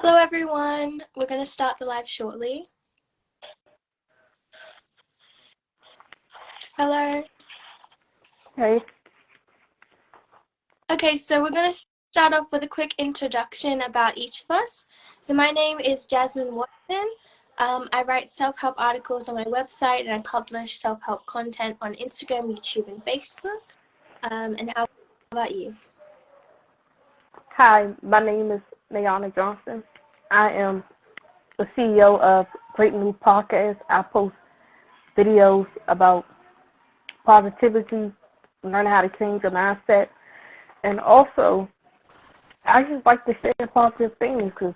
Hello, everyone. We're going to start the live shortly. Hello. Hey. Okay, so we're going to start off with a quick introduction about each of us. So my name is Jasmine Watson. I write self-help articles on my website, and I publish self-help content on Instagram, YouTube, and Facebook. And how about you? Hi, my name is Naiana Johnson. I am the CEO of Great New Podcast. I post videos about positivity, learning how to change your mindset, and also I just like to share positive things because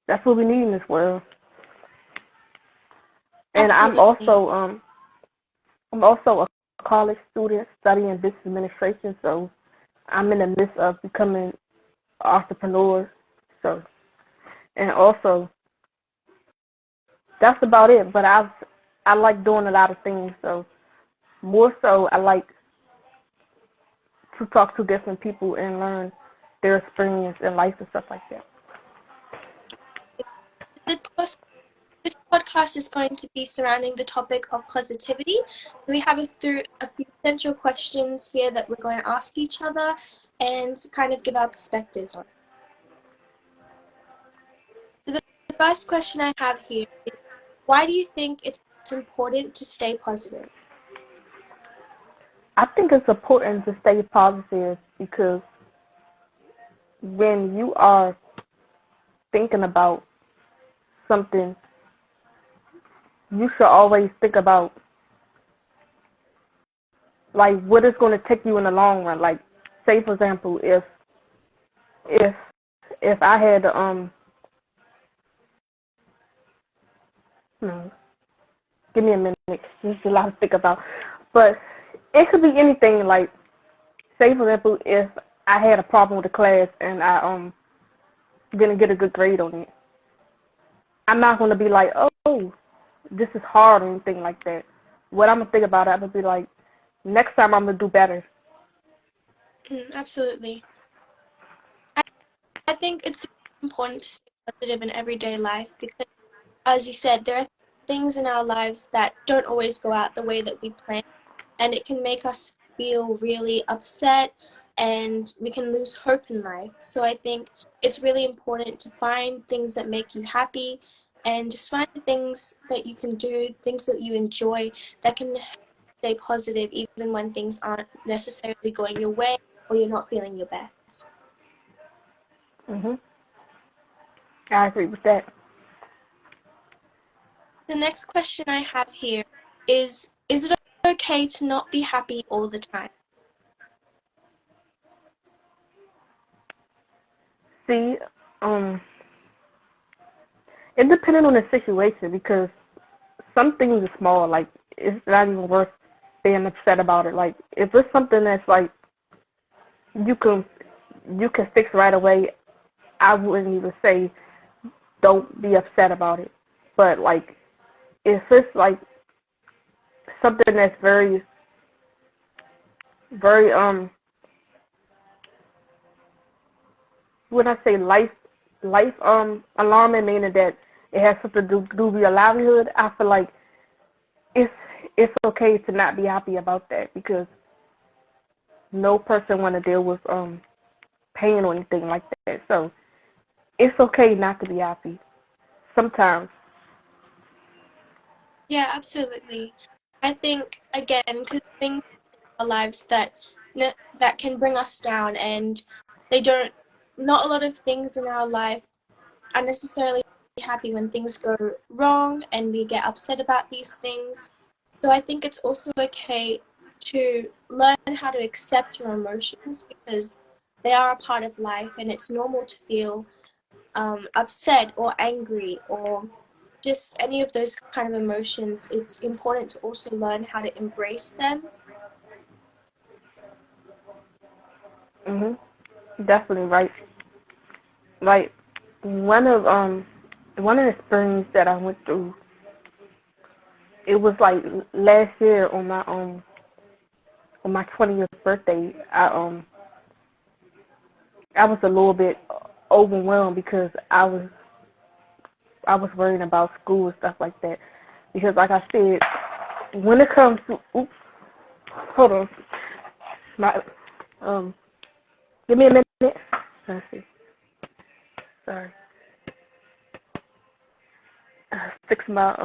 that's what we need in this world. And Absolutely. I'm also a college student studying business administration, so I'm in the midst of becoming an entrepreneur. So, and also that's about it. But I like doing a lot of things. So more so, I like to talk to different people and learn their experience in life and stuff like that. This podcast is going to be surrounding the topic of positivity. We have a few essential questions here that we're going to ask each other and kind of give our perspectives on. So the first question I have here is, why do you think it's important to stay positive? I think it's important to stay positive because when you are thinking about something, you should always think about like what it's going to take you in the long run. Like, say for example, if if I had no, give me a minute. There's a lot to think about, but it could be anything. Like, say for example, if I had a problem with the class and I didn't get a good grade on it, I'm not going to be like, oh, this is hard or anything like that. What I'm gonna think about it, I'm gonna be like, next time I'm gonna do better. Absolutely. I think it's important to stay positive in everyday life because, as you said, there are things in our lives that don't always go out the way that we plan, and it can make us feel really upset and we can lose hope in life. So I think it's really important to find things that make you happy and just find the things that you can do, things that you enjoy that can stay positive even when things aren't necessarily going your way or you're not feeling your best. Mhm. I agree with that. The next question I have here is it okay to not be happy all the time? See, um, it depends on the situation because some things are small, like it's not even worth being upset about it. Like if it's something that's like you can you can fix right away, I wouldn't even say don't be upset about it. But like if it's like something that's very when I say life alarming, meaning that it has something to do with your livelihood, I feel like it's it's okay to not be happy about that because no person want to deal with pain or anything like that. So it's okay not to be happy sometimes. Yeah, absolutely. I think again, because things in our lives that can bring us down, and they don't. Not a lot of things in our life are necessarily happy when things go wrong, and we get upset about these things. So I think it's also okay to learn how to accept your emotions because they are a part of life, and it's normal to feel upset or angry or just any of those kind of emotions. It's important to also learn how to embrace them. Mhm. Definitely right. Like one of one of the experiences that I went through, it was like last year on my 20th birthday. I was a little bit overwhelmed because I was I was worrying about school and stuff like that. Because like I said, when it comes to oops, hold on, my give me a minute. Let's see. Sorry, fix my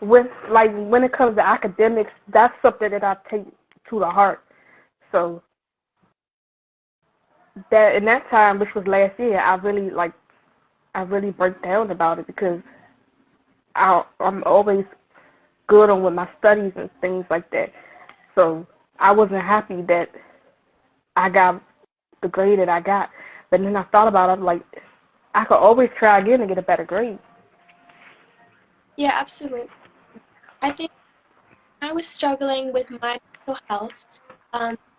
when it comes to academics, that's something that I take to the heart. So that in that time, which was last year, I really broke down about it because I'm always good on with my studies and things like that. So I wasn't happy that I got the grade that I got. But then I thought about it, I'm like, I could always try again and get a better grade. Yeah, absolutely. I think I was struggling with my mental health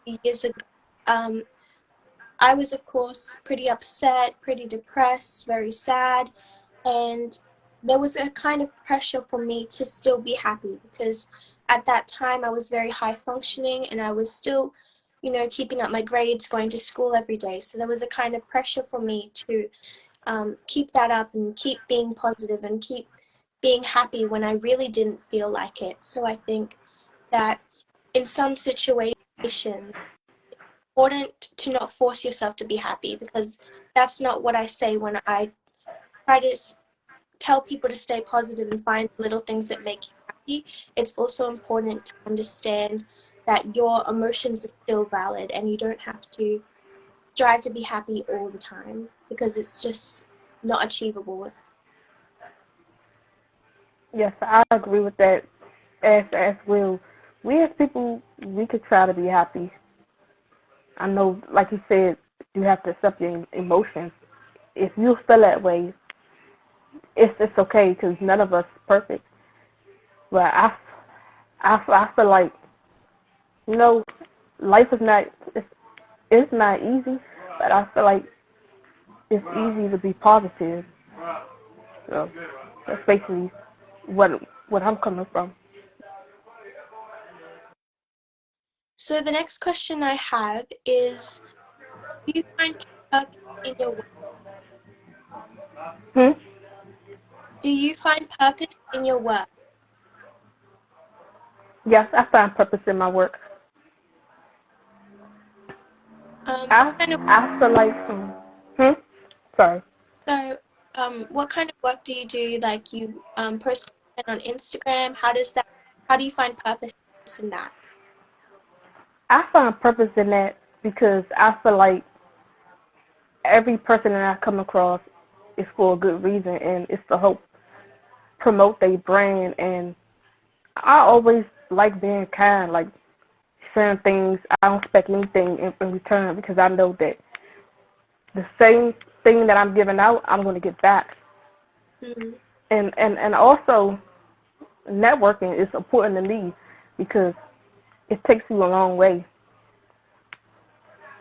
years ago. Um, I was, of course, pretty upset, pretty depressed, very sad, and there was a kind of pressure for me to still be happy because at that time I was very high functioning and I was still, keeping up my grades, going to school every day. So there was a kind of pressure for me to keep that up and keep being positive and keep being happy when I really didn't feel like it. So I think that in some situations, important to not force yourself to be happy because that's not what I say when I try to tell people to stay positive and find little things that make you happy. It's also important to understand that your emotions are still valid and you don't have to strive to be happy all the time because it's just not achievable. Yes, I agree with that as well. We as people, we could try to be happy. I know, like you said, you have to accept your emotions. If you feel that way, it's okay because none of us perfect. But I feel like you know life is not it's not easy, but I feel like it's easy to be positive. So that's basically what what I'm coming from. So the next question I have is, do you find purpose in your work? Hmm? Do you find purpose in your work? Yes, I find purpose in my work. What kind of I feel like hmm? Sorry. what kind of work do you do? Like you post content on Instagram? How do you find purpose in that? I find purpose in that because I feel like every person that I come across is for a good reason and it's to help promote their brand and I always like being kind, like sharing things. I don't expect anything in return because I know that the same thing that I'm giving out, I'm going to get back. Mm. And also networking is important to me because it takes you a long way.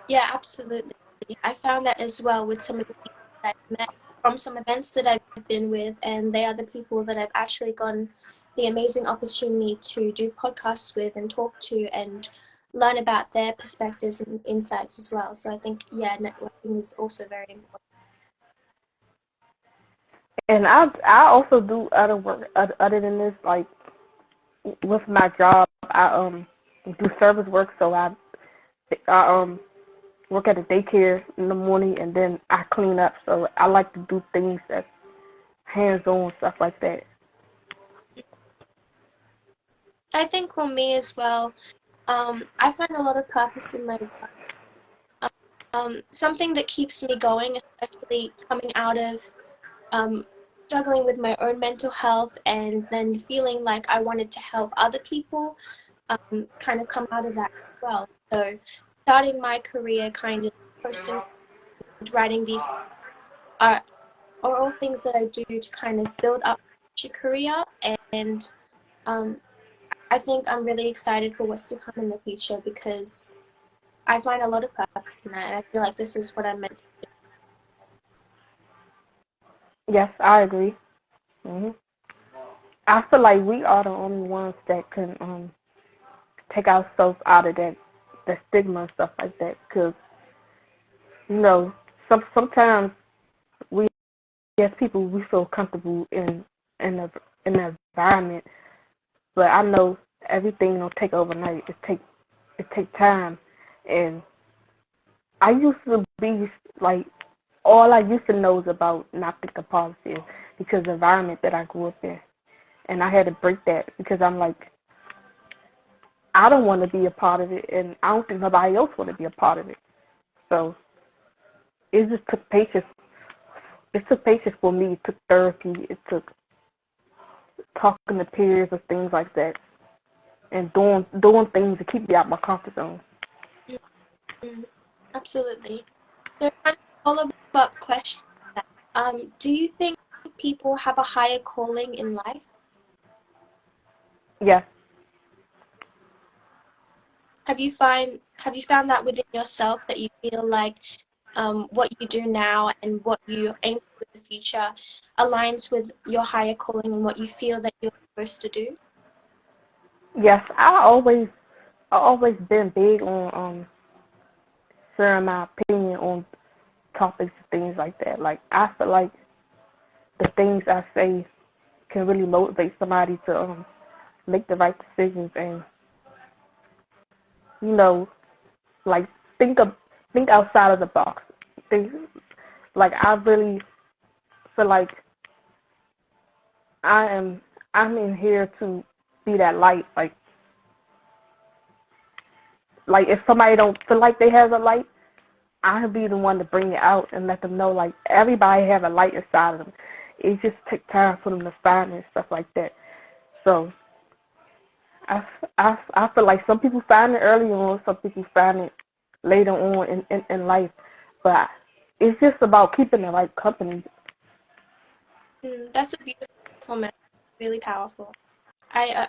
Yeah, absolutely. I found that as well with some of the people that I've met from some events that I've been with, and they are the people that I've actually gotten the amazing opportunity to do podcasts with and talk to and learn about their perspectives and insights as well. So I think, yeah, networking is also very important. And I also do other work other than this, like with my job. I do service work, so I work at a daycare in the morning, and then I clean up. So I like to do things that's hands-on stuff like that. I think for me as well, I find a lot of purpose in my work. Something that keeps me going, especially coming out of um, struggling with my own mental health and then feeling like I wanted to help other people, kind of come out of that as well. So starting my career kind of posting, writing these are, are all things that I do to kind of build up your career. And um, I think I'm really excited for what's to come in the future because I find a lot of purpose in that. And I feel like this is what I'm meant to. Yes, I agree. I feel like we are the only ones that can take ourselves out of that stigma and stuff like that. Because you know, sometimes we yes, people we feel comfortable in the environment, but I know everything don't take overnight. It take time, and I used to be like all I used to know is about not thinking positive because of the environment that I grew up in, and I had to break that because I'm like I don't want to be a part of it, and I don't think nobody else want to be a part of it. So it just took patience. It took patience for me. It took therapy. It took talking to peers and things like that, and doing things to keep me out my comfort zone. Mm, absolutely. So, kind of follow-up question. Do you think people have a higher calling in life? Yes, Have you found that within yourself that you feel like what you do now and what you aim for in the future aligns with your higher calling and what you feel that you're supposed to do? yes. I always been big on sharing my opinion on topics and things like that. Like I feel like the things I say can really motivate somebody to make the right decisions and you know like think of think outside of the box. Think like I really feel like I am I'm in here to be that light. Like if somebody don't feel like they have a light, I'll be the one to bring it out and let them know like everybody have a light inside of them. It just takes time for them to find it and stuff like that. So I feel like some people find it early on, some people find it later on in life. But it's just about keeping the right company. That's a beautiful message, really powerful. I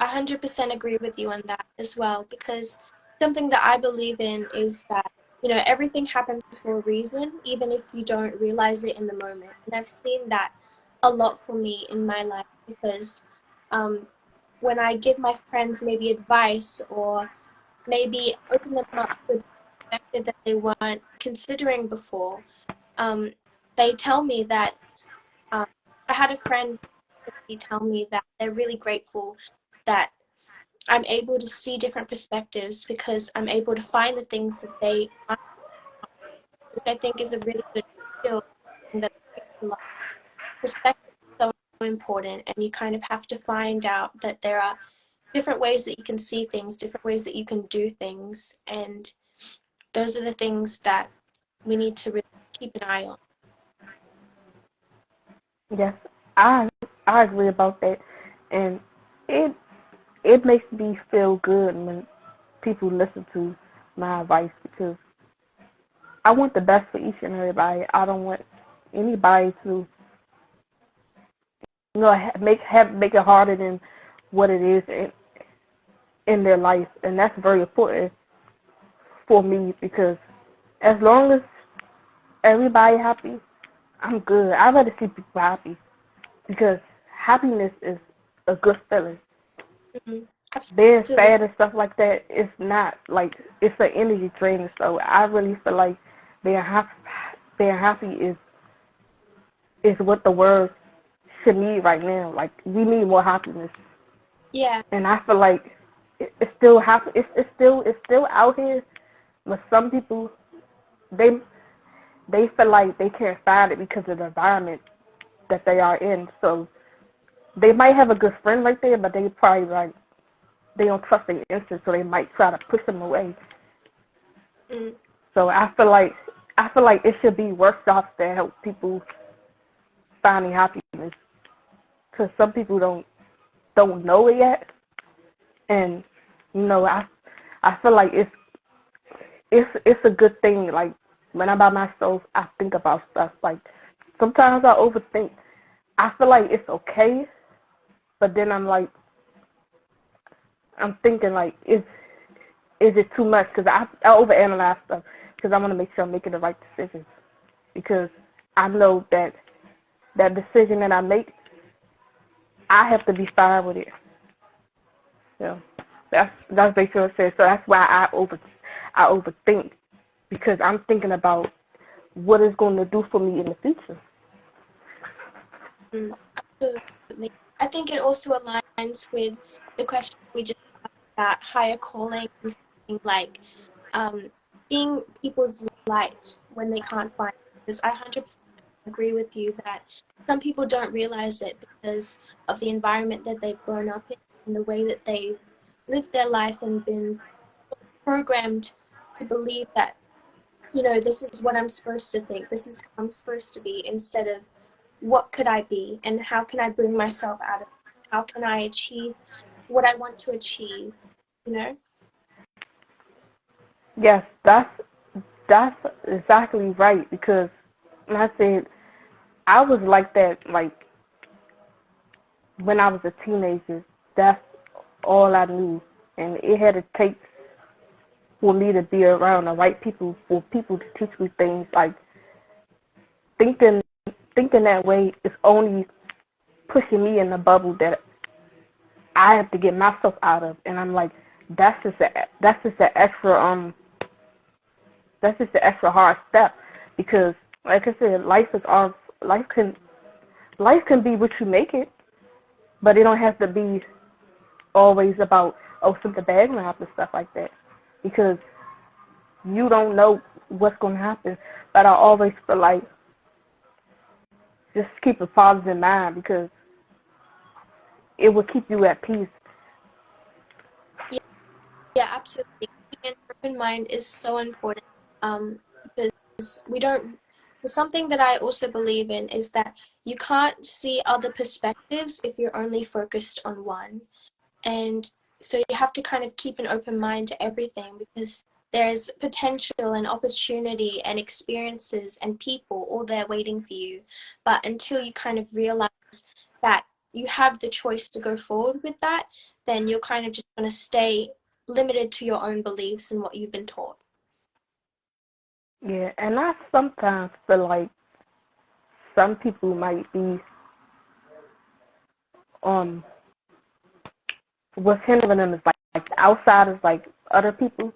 100% agree with you on that as well because something that I believe in is that everything happens for a reason even if you don't realize it in the moment, and I've seen that a lot for me in my life because um, when I give my friends maybe advice or maybe open them up to a perspective that they weren't considering before, um, they tell me that um, I had a friend tell me that they're really grateful that I'm able to see different perspectives because I'm able to find the things that they aren't, which I think is a really good skill and that perspective is so important, and you kind of have to find out that there are different ways that you can see things, different ways that you can do things, and those are the things that we need to really keep an eye on. Yes, I I agree about that, and it it makes me feel good when people listen to my advice because I want the best for each and everybody. I don't want anybody to make it harder than what it is in their life, and that's very important for me because as long as everybody happy, I'm good. I'd rather see people happy because happiness is a good feeling. Mm-hmm. Being Absolutely. sad and stuff like that is not like it's an energy drainer. So I really feel like being happy, being happy is what the world should need right now. Like we need more happiness, Yeah. and I feel like it's still happy. It's still out here, but some people they they feel like they can't find it because of the environment that they are in. So they might have a good friend right there, but they probably like they don't trust their instinct, so they might try to push them away. Mm. So I feel like it should be workshops that help people finding happiness because some people don't know it yet, and I feel like it's a good thing. Like when I'm by myself, I think about stuff. Like sometimes I overthink. I feel like it's okay, but then I'm thinking like is it too much? Because I overanalyze stuff because I want to make sure I'm making the right decisions because I know that decision that I make, I have to be fine with it. So that's basically what I said. So that's why I overthink because I'm thinking about what it's going to do for me in the future. Mm, absolutely. I think it also aligns with the question we just asked about higher calling and something like um, being people's light when they can't find it. Because I 100% agree with you that some people don't realize it because of the environment that they've grown up in and the way that they've lived their life and been programmed to believe that, this is what I'm supposed to think, this is how I'm supposed to be, instead of what could I be and how can I bring myself out of it? How can I achieve what I want to achieve, you know? Yes, that's exactly right because like I said I was like that like when I was a teenager. That's all I knew, and it had to take for me to be around the right people for people to teach me things like thinking thinking that way is only pushing me in the bubble that I have to get myself out of, and I'm like, that's just an extra that's just an extra hard step because, like I said, life can life can be what you make it, but it don't have to be always about something bad gonna happen stuff like that because you don't know what's gonna happen. But I always feel like just keep a positive mind because it will keep you at peace. Yeah, yeah, absolutely. Keeping an open mind is so important. Because we don't. Something that I also believe in is that you can't see other perspectives if you're only focused on one. And so you have to kind of keep an open mind to everything because there's potential and opportunity and experiences and people all there waiting for you. But until you kind of realize that you have the choice to go forward with that, then you're kind of just going to stay limited to your own beliefs and what you've been taught. Yeah, and I sometimes feel like some people might be um what's hindering them is like the outsiders, like other people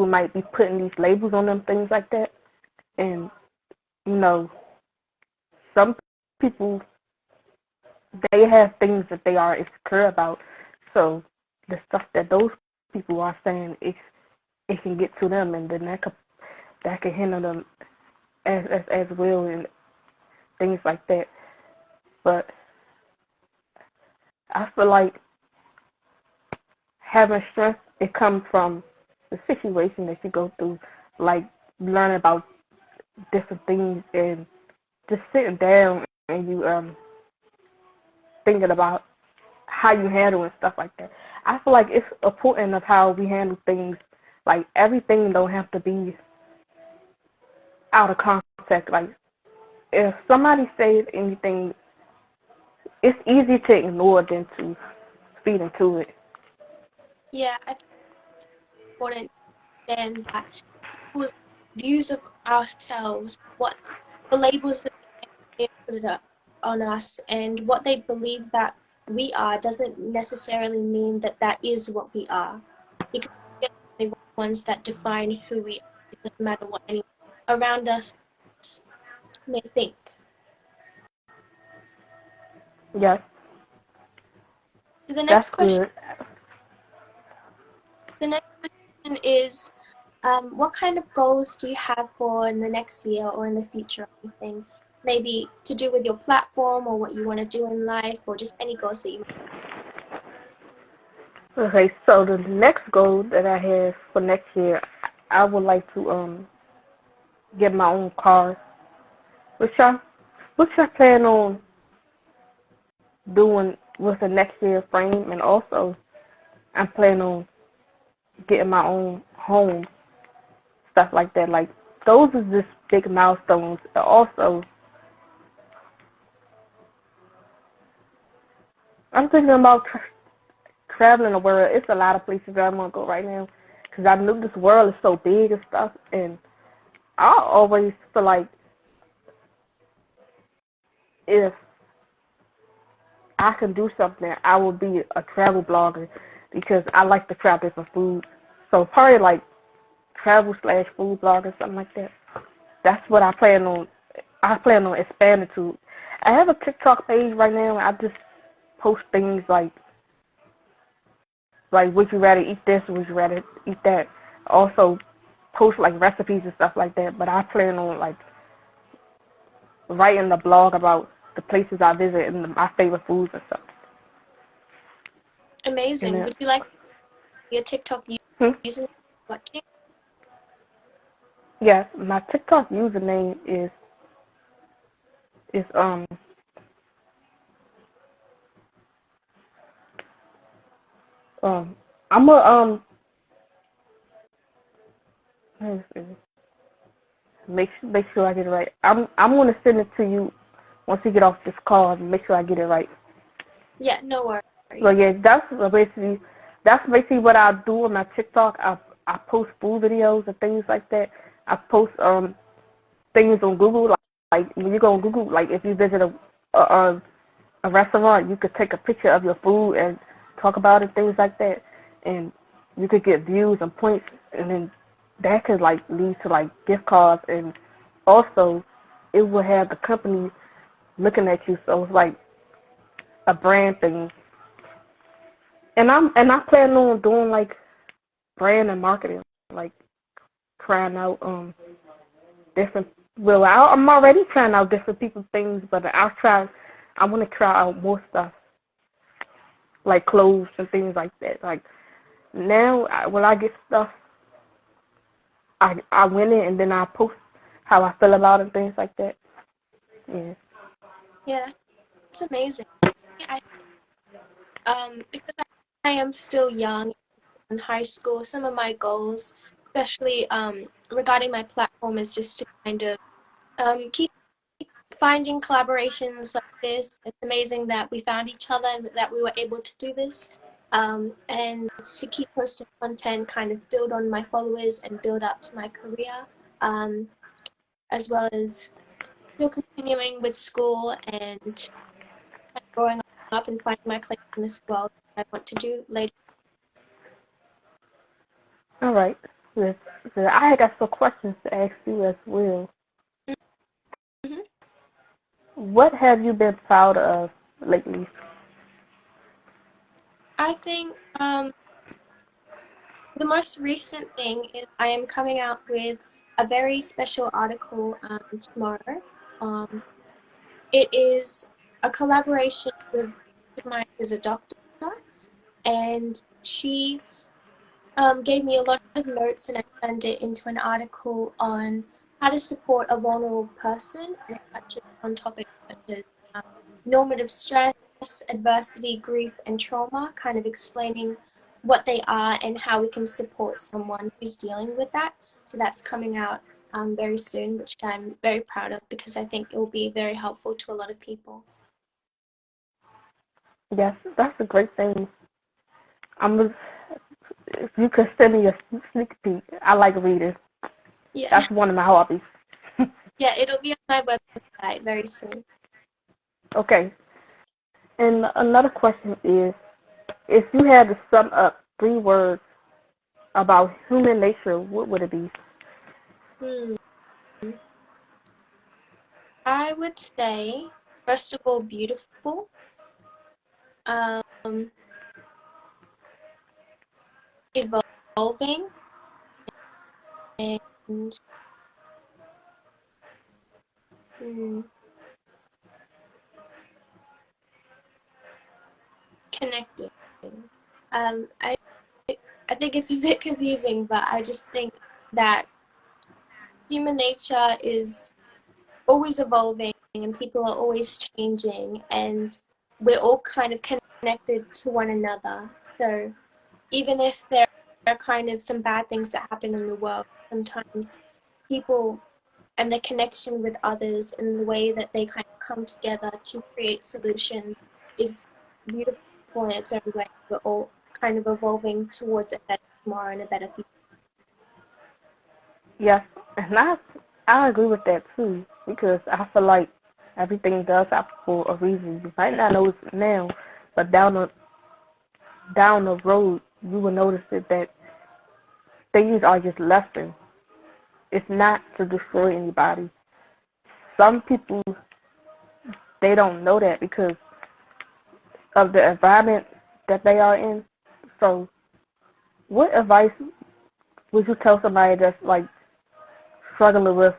might be putting these labels on them, things like that. And you know, some people they have things that they are insecure about. So the stuff that those people are saying, it can get to them, and then that could hinder them as well, and things like that. But I feel like having strength it comes from the situation that you go through, like learning about different things and just sitting down and you thinking about how you handle and stuff like that. I feel like it's important of how we handle things. Like everything don't have to be out of context. Like if somebody says anything, it's easy to ignore than to feed into it. Yeah, I think it's important to understand that people's views of ourselves, what the labels that they put it up on us, and what they believe that we are doesn't necessarily mean that that is what we are, because we are the ones that define who we are. It doesn't matter what anyone around us may think. Yes, So the that's next question, good. the next question is, what kind of goals do you have for in the next year or in the future? Anything maybe to do with your platform or what you want to do in life, or just any goals that you might. Okay, so the next goal that I have for next year, I would like to get my own car, which I plan on doing with the next year frame, and also I'm planning on getting my own home, stuff like that. Like those are just big milestones. Also, I'm thinking about traveling the world. It's a lot of places that I want to go right now because I know this world is so big and stuff, and I always feel like if I can do something, I will be a travel blogger because I like to try different foods. So probably like travel slash food blogger, something like that. That's what I plan on. I plan on expanding to. I have a TikTok page right now. I just post things like would you rather eat this or would you rather eat that. Also post like recipes and stuff like that. But I plan on like writing a blog about the places I visit and my favorite foods and stuff. And Amazing. then, Would you like your TikTok hmm? username? What? Yes, my TikTok username is um I'm a let me see. Make sure I get it right. I'm gonna send it to you once we get off this call and make sure I get it right. Yeah, no So worries. yeah, that's basically what I do on my TikTok. I post food videos and things like that. I post things on Google like when you go on Google, like if you visit a a restaurant, you could take a picture of your food and talk about it, things like that, and you could get views and points, and then that could like lead to like gift cards, and also it will have the company looking at you, so it's like a brand thing. And I plan on doing like brand and marketing, like trying out different. Well, I'm already trying out different people's things, but I want to try out more stuff like clothes and things like that. Like now, when I get stuff, I win it and then I post how I feel about it and things like that. Yeah. Yeah, it's amazing. I because I am still young in high school, some of my goals, especially regarding my platform, is just to kind of keep finding collaborations like this. It's amazing that we found each other and that we were able to do this. And to keep posting content, kind of build on my followers and build up to my career, um, as well as still continuing with school and kind of growing up and finding my place in this world that I want to do later. All right. Yes. So I got some questions to ask you as well. Mm-hmm. What have you been proud of lately? I think the most recent thing is I am coming out with a very special article tomorrow. Um, it is a collaboration with mine who's a doctor, and she gave me a lot of notes, and I turned it into an article on how to support a vulnerable person, and it touches on topics such as um, normative stress, adversity, grief, and trauma, kind of explaining what they are and how we can support someone who's dealing with that. So that's coming out very soon, which I'm very proud of because I think it will be very helpful to a lot of people. Yes, that's a great thing. I'm if you could send me a sneak peek. I like reading. Yeah, That's one of my hobbies. yeah, it'll be on my website very soon. Okay. And another question is, if you had to sum up 3 words about human nature, what would it be? Hmm. I would say, first of all, beautiful, um, evolving, and mm, connecting. I think it's a bit confusing, but I just think that human nature is always evolving and people are always changing, and we're all kind of connected to one another. So even if there are kind of some bad things that happen in the world, sometimes people and their connection with others and the way that they kind of come together to create solutions is beautiful in its own way. We're all kind of evolving towards a better tomorrow and a better future. Yes, and I agree with that too because I feel like everything does happen for a reason. You might not know it now, but down the road, you will notice it that things are just lessons. It's not to destroy anybody. Some people they don't know that because of the environment that they are in. So, what advice would you tell somebody that's like struggling with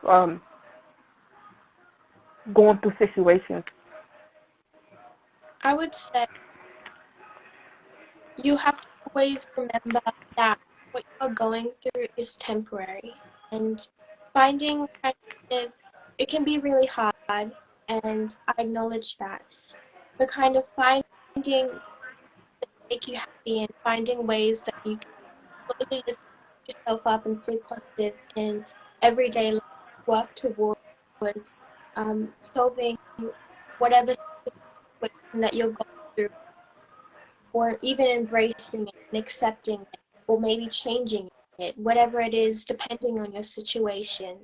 going through situations? I would say you have to always remember that what you're going through is temporary, and finding kind of it can be really hard, and I acknowledge that. But kind of finding things that make you happy and finding ways that you can slowly lift yourself up and stay positive in everyday life, work towards solving whatever situation that you're going through, or even embracing it and accepting it, or maybe changing it, whatever it is, depending on your situation.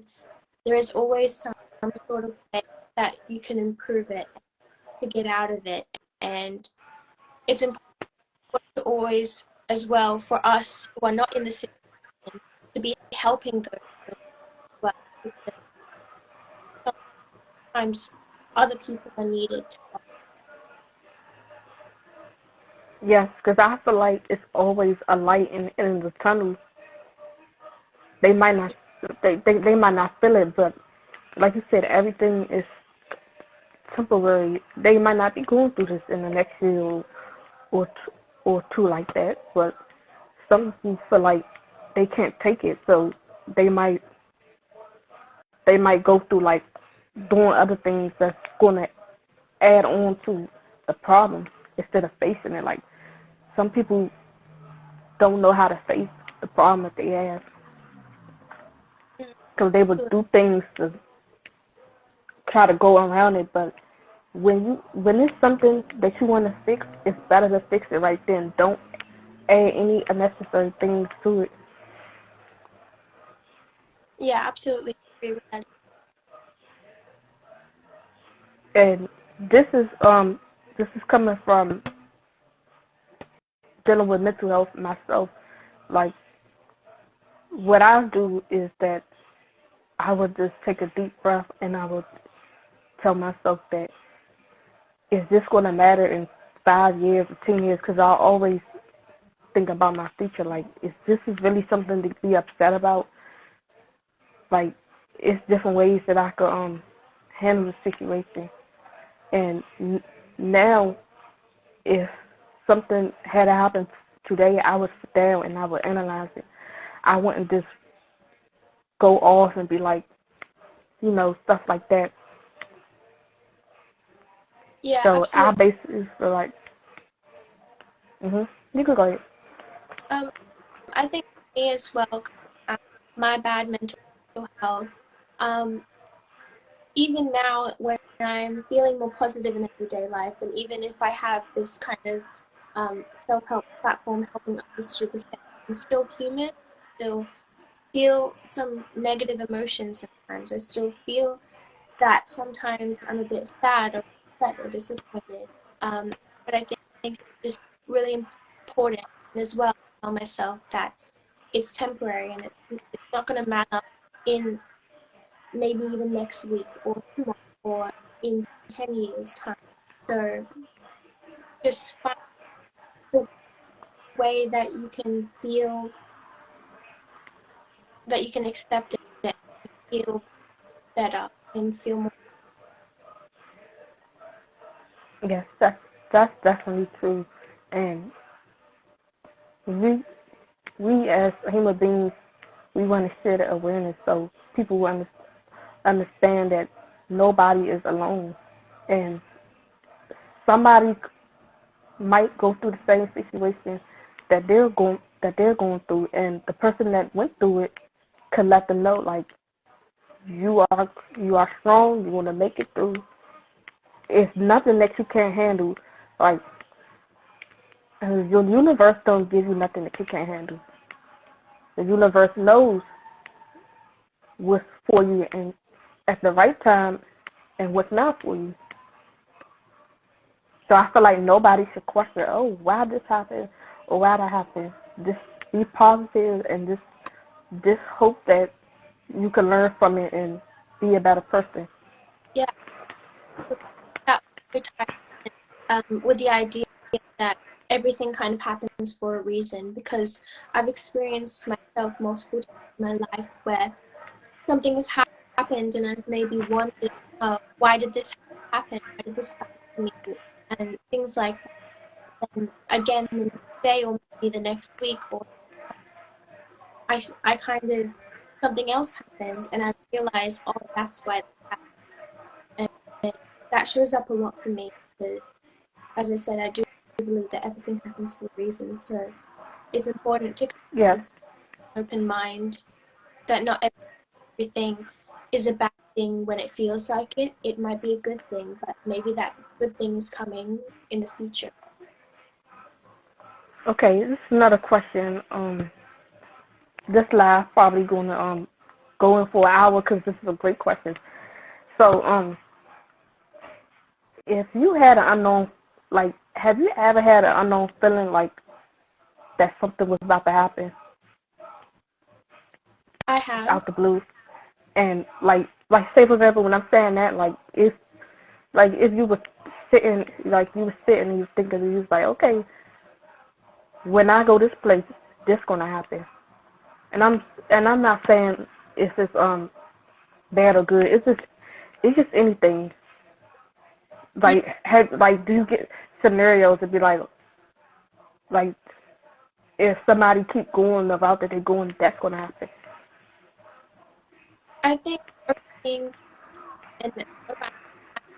There is always some sort of way that you can improve it to get out of it. And it's important to always, as well, for us who are not in the situation, to be helping those as well. Because sometimes other people are needed to help. Yes, because I feel like it's always a light in the tunnel. They might not they might not feel it, but like you said, everything is temporary. They might not be going through this in the next year or two like that, but some people feel like they can't take it, so they might they might go through like doing other things that's going to add on to the problem instead of facing it. Like some people don't know how to face the problem that they have, because they would do things to try to go around it. But when it's something that you want to fix, it's better to fix it right then. Don't add any unnecessary things to it. Yeah, absolutely agree with that. And this is coming from dealing with mental health myself. Like what I do is that I would just take a deep breath and I would tell myself that is this going to matter in 5 years or 10 years? Because I always think about my future. Like, is this is really something to be upset about? Like, it's different ways that I could handle the situation. And now, if something had happened today, I would sit down and I would analyze it. I wouldn't just go off and be like, stuff like that. Yeah, So I absolutely. basically feel like, you can go ahead. Um, I think me as well, my bad mental health. Um, Even now, when I'm feeling more positive in everyday life, and even if I have this kind of self-help platform helping others do the same, I'm still human. Still feel some negative emotions sometimes. I still feel that sometimes I'm a bit sad or upset or disappointed. But I think it's just really important as well to tell myself that it's temporary and it's not going to matter in maybe even next week or tomorrow or in 10 years' time. So just find the way that you can feel, that you can accept it, feel better, and feel more. Yes, that's definitely true. And we we as human beings, we want to share the awareness so people will understand that nobody is alone, and somebody might go through the same situation that they're going through, and the person that went through it could let them know like you are strong, you want to make it through. It's nothing that you can't handle. Like your universe don't give you nothing that you can't handle. The universe knows what's for you and at the right time and what's not for you. So I feel like nobody should question, oh, why this happened or why that happened. Just be positive and just hope that you can learn from it and be a better person. Yeah, that tired with the idea that everything kind of happens for a reason, because I've experienced myself multiple times in my life where something has happened and I've maybe wondered, why did this happen? Why did this happen to me? And things like that. And again, the next day or maybe the next week, or I kind of, something else happened and I realized, oh, that's why that happened. And that shows up a lot for me. But as I said, I do believe that everything happens for a reason. So it's important to kind Yes. of open mind that not everything is a bad thing when it feels like it. It might be a good thing, but maybe that good thing is coming in the future. Okay, this is another question. This live probably gonna go in for an hour because this is a great question. So if you had an unknown, like, have you ever had an unknown feeling like that something was about to happen I have. out the blue? And like say for example, when I'm saying that, if you were sitting, like you were sitting and you were thinking, and you was like, okay, when I go this place, this gonna happen. And I'm not saying it's just bad or good. It's just anything. Yeah, Like do you get scenarios to be like if somebody keep going about that they're going, that's gonna happen. I think opening and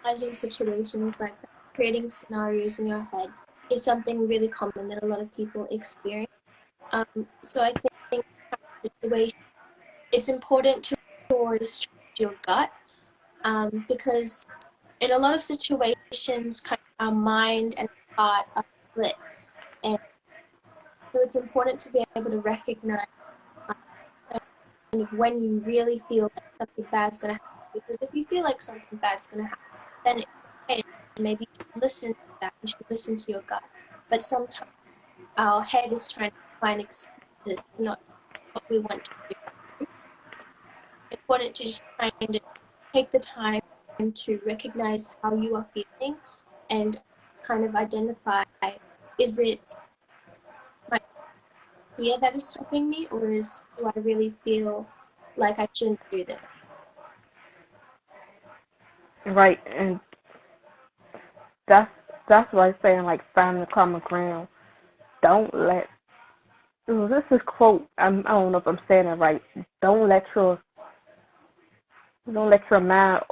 analyzing situations like that, creating scenarios in your head, is something really common that a lot of people experience. So I think situation, it's important to always trust your gut, because in a lot of situations, kind of our mind and heart are split, and so it's important to be able to recognize um, kind of when you really feel like something bad's going to happen. Because if you feel like something bad's going to happen, then it's okay. Maybe you should listen to that. You should listen to your gut. But sometimes our head is trying to find excuses, not what we want to do. It's important to just kind of take the time to recognize how you are feeling and kind of identify, is it my fear that is stopping me, or do I really feel like I shouldn't do this? Right, and that's that's what I'm saying. Like finding the common ground. Don't let this is quote. I don't know if I'm saying it right. Don't let your don't let your mind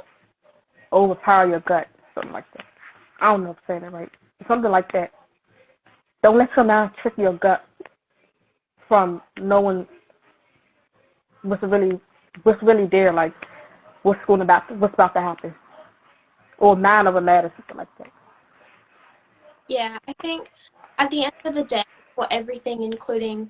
overpower your gut. Something like that. I don't know if I'm saying it right. Something like that. Don't let your mind trick your gut from knowing what's really what's really there. Like what's about to happen, or mind over matter, something like that. Yeah, I think at the end of the day, for everything, including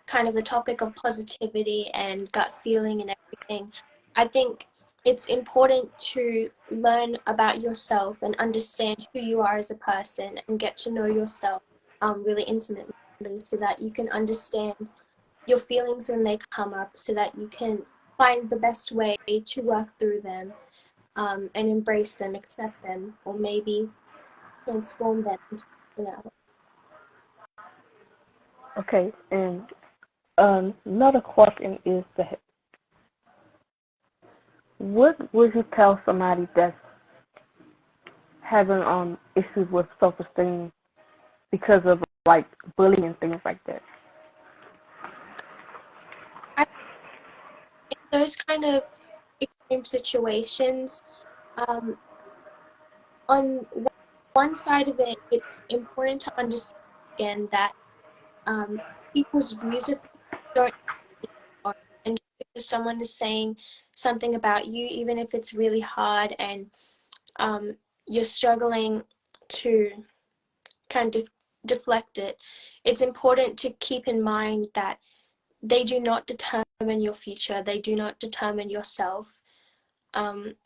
kind of the topic of positivity and gut feeling and everything, I think it's important to learn about yourself and understand who you are as a person and get to know yourself really intimately, so that you can understand your feelings when they come up, so that you can find the best way to work through them, and embrace them, accept them, or maybe transform them into something else. Okay, and another question is that what would you tell somebody that's having issues with self-esteem because of like bullying and things like that? I In those kind of extreme situations, um, on one side of it, it's important to understand again that people's views of you don't matter. And just because someone is saying something about you, even if it's really hard and you're struggling to kind of deflect it, it's important to keep in mind that they do not determine your future, they do not determine yourself.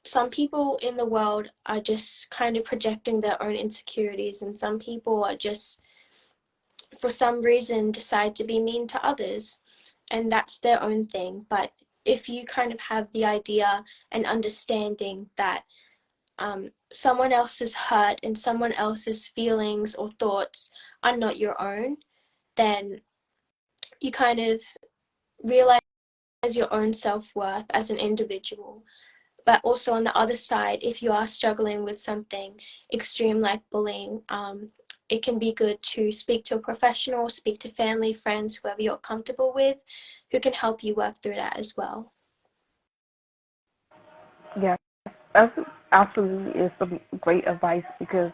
Some people in the world are just kind of projecting their own insecurities, and some people are just, for some reason, decide to be mean to others, and that's their own thing. But if you kind of have the idea and understanding that someone else's hurt and someone else's feelings or thoughts are not your own, then you kind of realize your own self-worth as an individual. But also on the other side, if you are struggling with something extreme like bullying, it can be good to speak to a professional, speak to family, friends, whoever you're comfortable with, who can help you work through that as well. Yeah, that's absolutely is some great advice because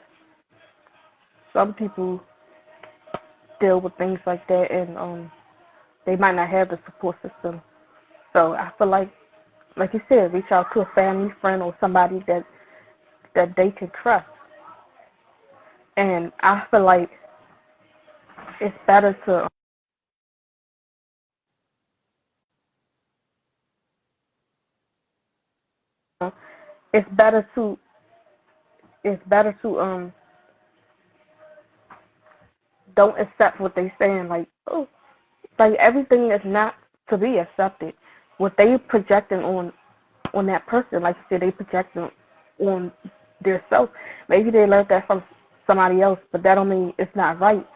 some people deal with things like that and they might not have the support system. So I feel like you said, reach out to a family, friend, or somebody that they can trust. And I feel like it's better to it's better to it's better to don't accept what they saying. Like, oh, like everything is not to be accepted. What they projecting on that person, like you said, they projecting on their self. Maybe they learned that from somebody else, but that don't mean it's not right.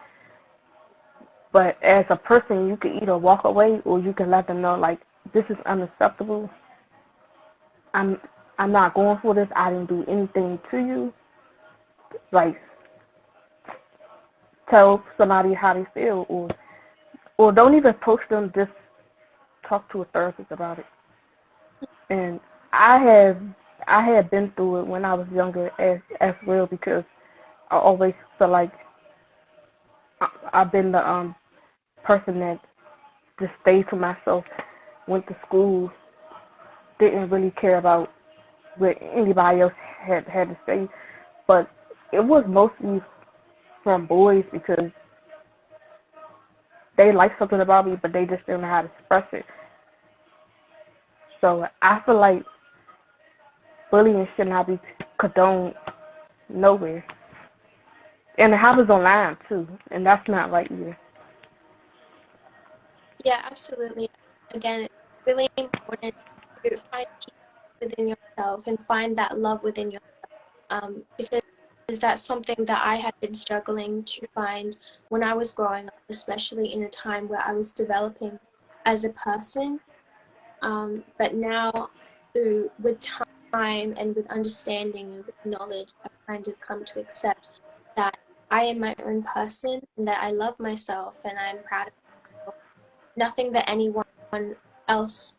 But as a person, you can either walk away or you can let them know like this is unacceptable. I'm I'm not going for this. I didn't do anything to you. Like tell somebody how they feel, or don't even post them. Just talk to a therapist about it. And I have I had been through it when I was younger as well because I always feel like I've been the person that just stayed to myself, went to school, didn't really care about what anybody else had to say. But it was mostly from boys because they liked something about me, but they just didn't know how to express it. So I feel like bullying should not be condoned nowhere. And it happens online too, and that's not right either. Yeah, absolutely. Again, it's really important to find peace within yourself and find that love within yourself. Because that's something that I had been struggling to find when I was growing up, especially in a time where I was developing as a person. But now, with time and with understanding and with knowledge, I've kind of come to accept that I am my own person and that I love myself and I'm proud of myself. Nothing that anyone else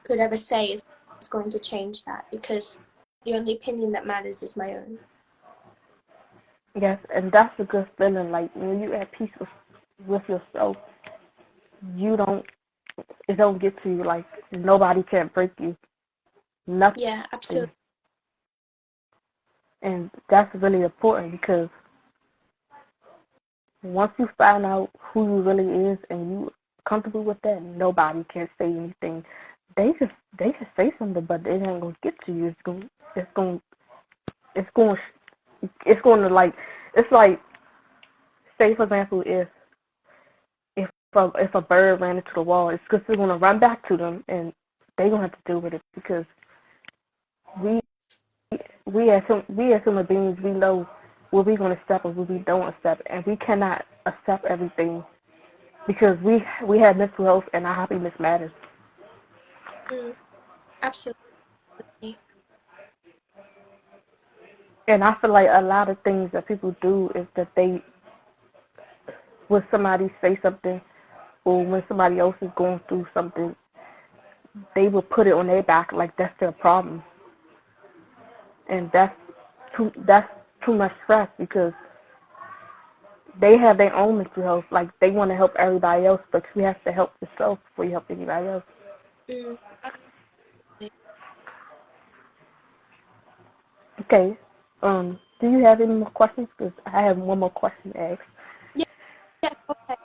could ever say is going to change that because the only opinion that matters is my own. Yes, and that's a good feeling. Like when you're at peace with yourself, you don't it don't get to you. Like nobody can break you, nothing. Yeah, absolutely. And that's really important because once you find out who you really is and you comfortable with that, nobody can say anything. They just say something, but it ain't gonna get to you. It's gonna it's going it's going to like it's like say for example if a bird ran into the wall, it's just going to run back to them and they gonna have to deal with it because we we as human beings we know what we gonna accept and what we don't accept, and we cannot accept everything because we have mental health and our happiness matters. Mm, absolutely. And I feel like a lot of things that people do is that they when somebody say something or when somebody else is going through something, they will put it on their back like that's their problem, and that's too much stress because they have their own mental health. Like they want to help everybody else, but you have to help yourself before you help anybody else. Mm, Okay. Do you have any more questions? Because I have one more question to ask. yeah, yeah, okay.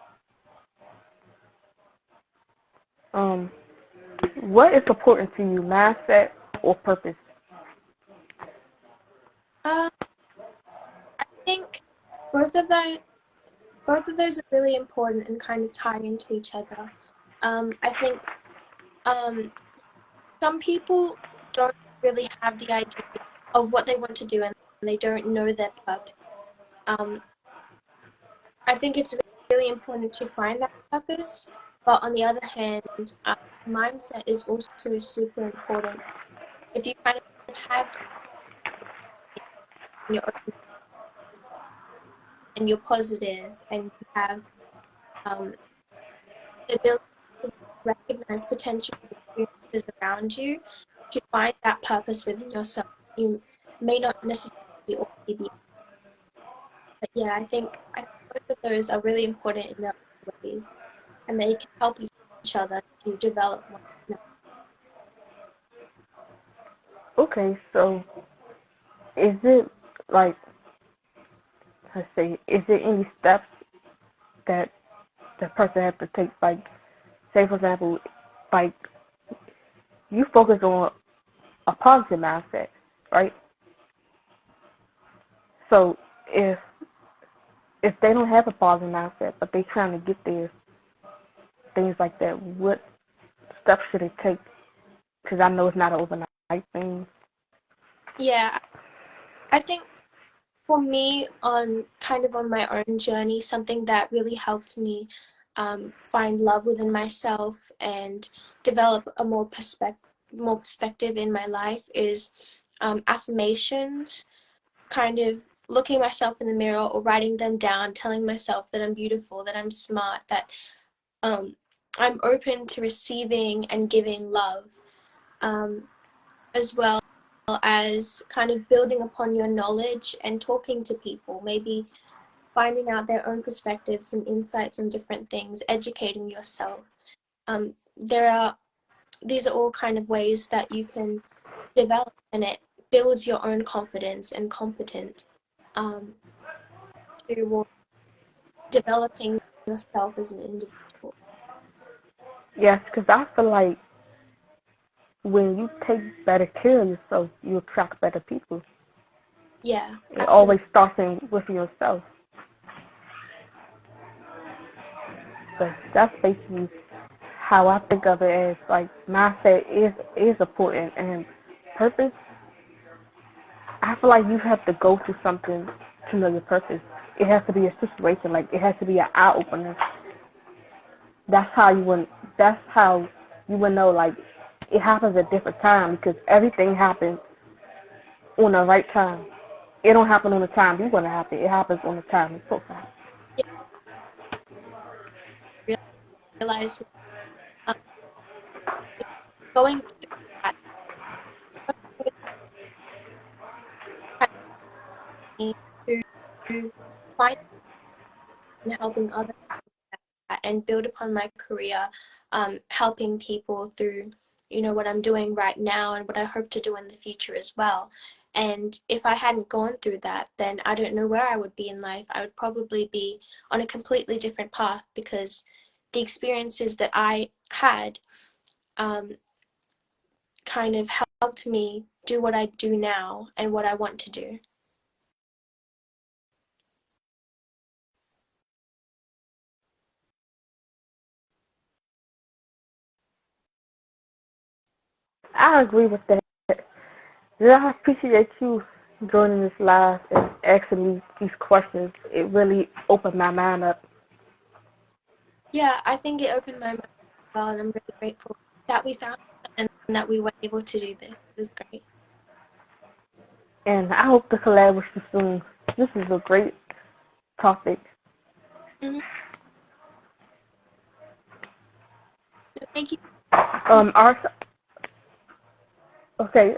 Um, what is important to you, mindset or purpose? Uh, I think both of those both of those are really important and kind of tie into each other. I think um, some people don't really have the idea. of what they want to do and they don't know their purpose. Um, I think it's really important to find that purpose, but on the other hand, mindset is also super important. If you kind of have your own and you're positive and you have um, the ability to recognize potential experiences around you to find that purpose within yourself, you may not necessarily always be. But yeah, I think both of those are really important in their own ways, and they can help each other to develop one. Okay, so is it like, let's say, is there any steps that the person has to take? Like, say for example, like you focus on a positive mindset, right? So if they don't have a positive mindset, but they're trying to get there, things like that, what steps should they take? Because I know it's not an overnight thing. Yeah, I think for me, on kind of on my own journey, something that really helped me find love within myself and develop a more perspective in my life is affirmations, kind of looking myself in the mirror or writing them down, telling myself that I'm beautiful, that I'm smart, that um, I'm open to receiving and giving love, um, as well as kind of building upon your knowledge and talking to people, maybe finding out their own perspectives and insights on different things, educating yourself. There are these are all kind of ways that you can develop, and it builds your own confidence and competence toward developing yourself as an individual. Yes, because I feel like when you take better care of yourself, you attract better people. Yeah, It absolutely. always starts with yourself. But that's basically how I think of it as like mindset is important and purpose. I feel like you have to go through something to know your purpose. It has to be a situation, like it has to be an eye opener. That's how you would. That's how you would know. Like it happens at different times because everything happens on the right time. It don't happen on the time you want to happen. It happens on the time it's supposed to happen. Yeah, realize um, going through that with me to find and helping others and build upon my career, helping people through, what I'm doing right now and what I hope to do in the future as well. And if I hadn't gone through that, then I don't know where I would be in life. I would probably be on a completely different path because the experiences that I had um, kind of helped me do what I do now and what I want to do. I agree with that. Yeah, I appreciate you joining this live and asking me these questions. It really opened my mind up. Yeah, I think it opened my mind as well, and I'm really grateful that we found it and that we were able to do this. It was great. And I hope to collab with you soon. This is a great topic. Mm-hmm. Thank you. Our, okay,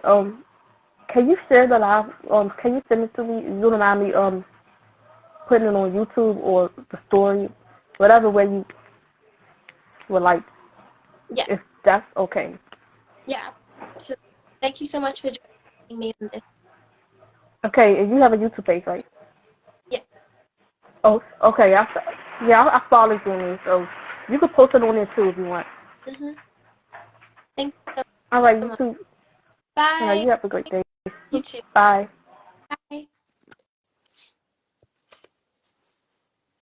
can you share the live, can you send it to me? You don't mind me, putting it on YouTube or the story, whatever way you would like, Yeah, if that's okay. yeah. So thank you so much for joining me on this. Okay, and you have a YouTube page, right? Yeah. Oh, okay. Yeah, I follow you on there, so you can post it on there too if you want. Mm-hmm. Thank you All right, so you much. too. All right, Bye. you have a great day. You too. Bye.